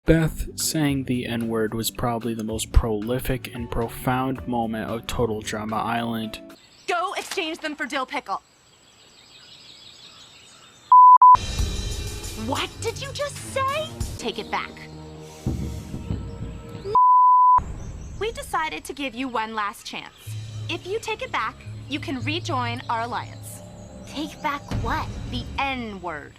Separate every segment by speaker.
Speaker 1: Beth saying the N-word was probably the most prolific and profound moment of Total Drama Island.
Speaker 2: Go exchange them for dill pickle. What did you just say? Take it back. We decided to give you one last chance. If you take it back, you can rejoin our alliance.
Speaker 3: Take back what?
Speaker 2: The N-word.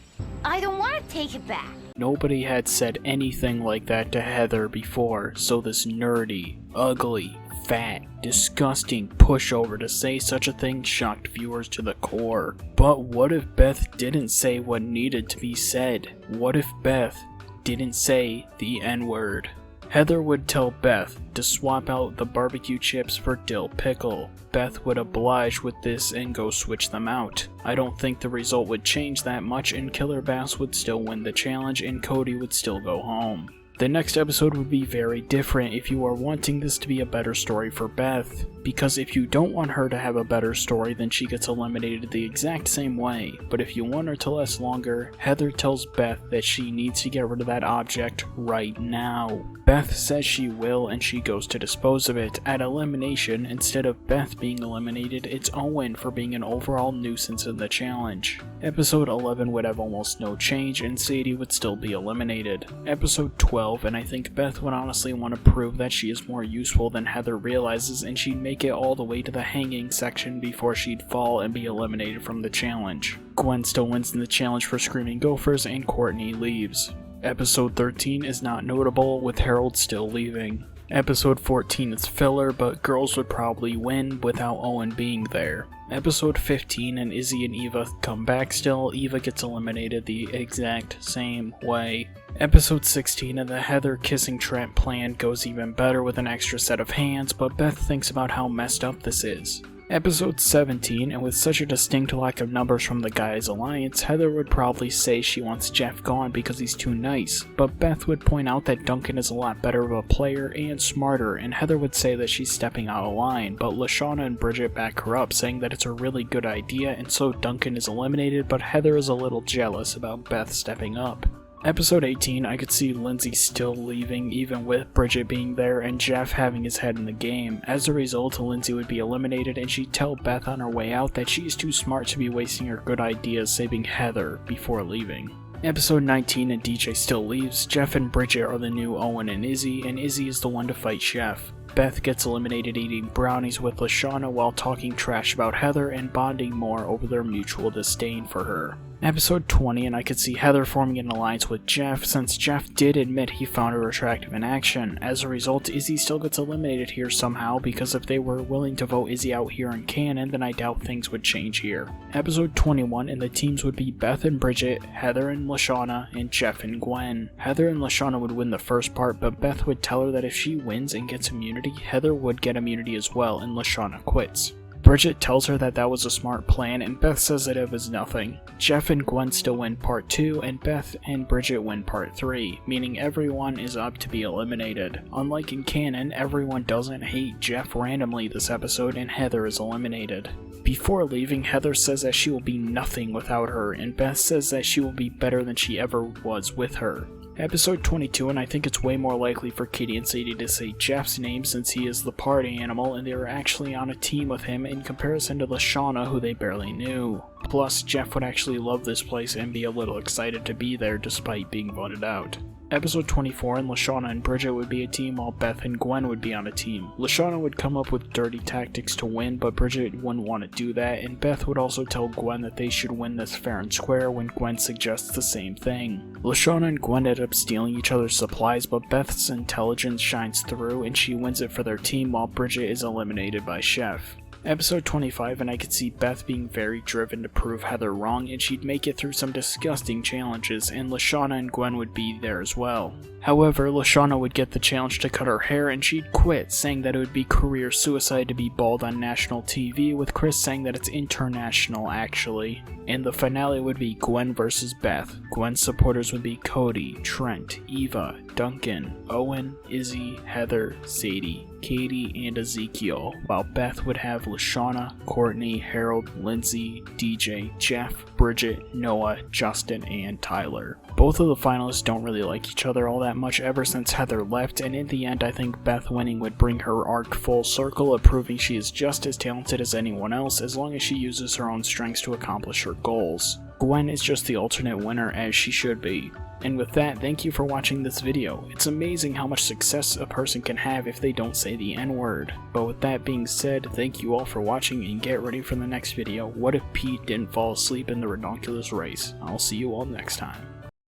Speaker 3: I don't want to take it back.
Speaker 1: Nobody had said anything like that to Heather before, so this nerdy, ugly, fat, disgusting pushover to say such a thing shocked viewers to the core. But what if Beth didn't say what needed to be said? What if Beth didn't say the N-word? Heather would tell Beth to swap out the barbecue chips for dill pickle. Beth would oblige with this and go switch them out. I don't think the result would change that much, and Killer Bass would still win the challenge and Cody would still go home. The next episode would be very different if you are wanting this to be a better story for Beth, because if you don't want her to have a better story, then she gets eliminated the exact same way. But if you want her to last longer, Heather tells Beth that she needs to get rid of that object right now. Beth says she will, and she goes to dispose of it. At elimination, instead of Beth being eliminated, it's Owen for being an overall nuisance in the challenge. Episode 11 would have almost no change, and Sadie would still be eliminated. Episode 12, and I think Beth would honestly want to prove that she is more useful than Heather realizes, and she'd make it all the way to the hanging section before she'd fall and be eliminated from the challenge. Gwen still wins in the challenge for Screaming Gophers, and Courtney leaves. Episode 13 is not notable, with Harold still leaving. Episode 14 is filler, but girls would probably win without Owen being there. Episode 15 and Izzy and Eva come back still. Eva gets eliminated the exact same way. Episode 16 and the Heather kissing Trent plan goes even better with an extra set of hands, but Beth thinks about how messed up this is. Episode 17, and with such a distinct lack of numbers from the guys' alliance, Heather would probably say she wants Jeff gone because he's too nice, but Beth would point out that Duncan is a lot better of a player and smarter, and Heather would say that she's stepping out of line, but LaShawna and Bridget back her up, saying that it's a really good idea, and so Duncan is eliminated, but Heather is a little jealous about Beth stepping up. Episode 18, I could see Lindsay still leaving even with Bridget being there and Jeff having his head in the game. As a result, Lindsay would be eliminated and she'd tell Beth on her way out that she's too smart to be wasting her good ideas saving Heather before leaving. Episode 19 and DJ still leaves. Jeff and Bridget are the new Owen and Izzy is the one to fight Jeff. Beth gets eliminated eating brownies with LaShawna while talking trash about Heather and bonding more over their mutual disdain for her. Episode 20, and I could see Heather forming an alliance with Jeff since Jeff did admit he found her attractive in action. As a result, Izzy still gets eliminated here somehow because if they were willing to vote Izzy out here in canon, then I doubt things would change here. Episode 21, and the teams would be Beth and Bridget, Heather and LaShawna, and Jeff and Gwen. Heather and LaShawna would win the first part, but Beth would tell her that if she wins and gets immunity, Heather would get immunity as well, and LaShawna quits. Bridget tells her that that was a smart plan, and Beth says that it was nothing. Jeff and Gwen still win part 2, and Beth and Bridget win part 3, meaning everyone is up to be eliminated. Unlike in canon, everyone doesn't hate Jeff randomly this episode, and Heather is eliminated. Before leaving, Heather says that she will be nothing without her, and Beth says that she will be better than she ever was with her. Episode 22, and I think it's way more likely for Katie and Sadie to say Jeff's name since he is the party animal and they were actually on a team with him in comparison to LaShawna, who they barely knew. Plus, Jeff would actually love this place and be a little excited to be there despite being voted out. Episode 24, and LaShawna and Bridget would be a team while Beth and Gwen would be on a team. LaShawna would come up with dirty tactics to win, but Bridget wouldn't want to do that, and Beth would also tell Gwen that they should win this fair and square when Gwen suggests the same thing. LaShawna and Gwen end up stealing each other's supplies, but Beth's intelligence shines through and she wins it for their team while Bridget is eliminated by Chef. Episode 25, and I could see Beth being very driven to prove Heather wrong, and she'd make it through some disgusting challenges, and LaShawna and Gwen would be there as well. However, LaShawna would get the challenge to cut her hair, and she'd quit, saying that it would be career suicide to be bald on national TV, with Chris saying that it's international actually. And the finale would be Gwen versus Beth. Gwen's supporters would be Cody, Trent, Eva, Duncan, Owen, Izzy, Heather, Sadie, Katie, and Ezekiel, while Beth would have Lashawna, Courtney, Harold, Lindsay, DJ, Jeff, Bridget, Noah, Justin, and Tyler. Both of the finalists don't really like each other all that much ever since Heather left, and in the end I think Beth winning would bring her arc full circle of proving she is just as talented as anyone else as long as she uses her own strengths to accomplish her goals. Gwen is just the alternate winner, as she should be. And with that, thank you for watching this video. It's amazing how much success a person can have if they don't say the N-word. But with that being said, thank you all for watching and get ready for the next video. What if Pete didn't fall asleep in the redonkulous race? I'll see you all next time.